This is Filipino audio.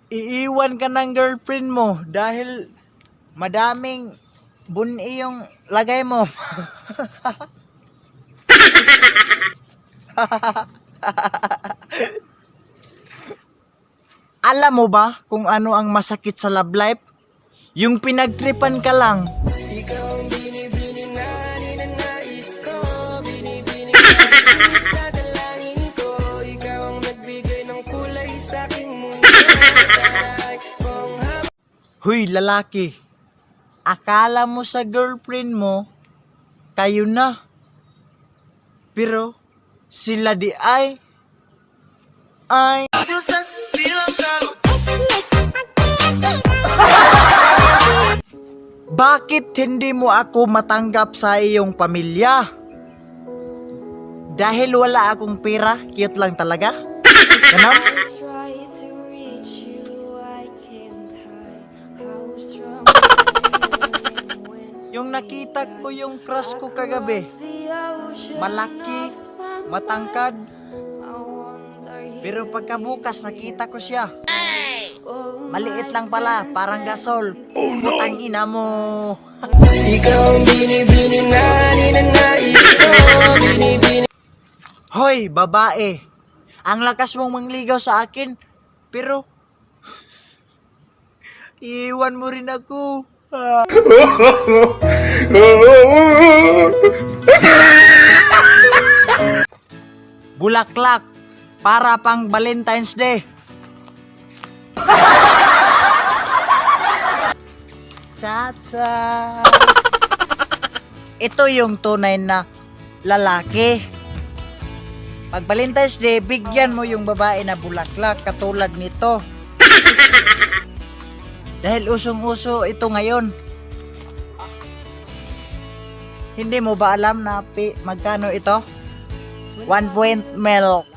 iiwan ka ng girlfriend mo dahil madaming buni yung lagay mo. Alam mo ba kung ano ang masakit sa love life? Yung pinagtripan ka lang. Ikaw ang binibini na ninanais ko. Binibini na dadalangin ko. Ikaw ang nagbigay ng kulay sa aking mundo. Huy, lalaki. Akala mo sa girlfriend mo, kayo na. Pero, sila di ay. Bakit hindi mo ako matanggap sa iyong pamilya? Dahil wala akong pera, cute lang talaga. Ganun? Try to reach you, I can't hide how strong I'm when Yung nakita ko yung crush ko kagabi, the ocean malaki, matangkad, I wonder pero pagkabukas nakita ko siya. Maliit lang pala, parang gasol. Putang ina mo. Ikaw ang binibini na ninanais ko. Binibini. Hoy, babae. Ang lakas mong mangligaw sa akin, pero iiwan mo rin ako. Bulaklak para pang Valentine's Day. Cha-cha. Ito yung tunay na lalaki. Pag Valentine's Day, bigyan mo yung babae na bulaklak katulad nito. Dahil usong-uso ito ngayon. Hindi mo ba alam na magkano ito? 1 point milk.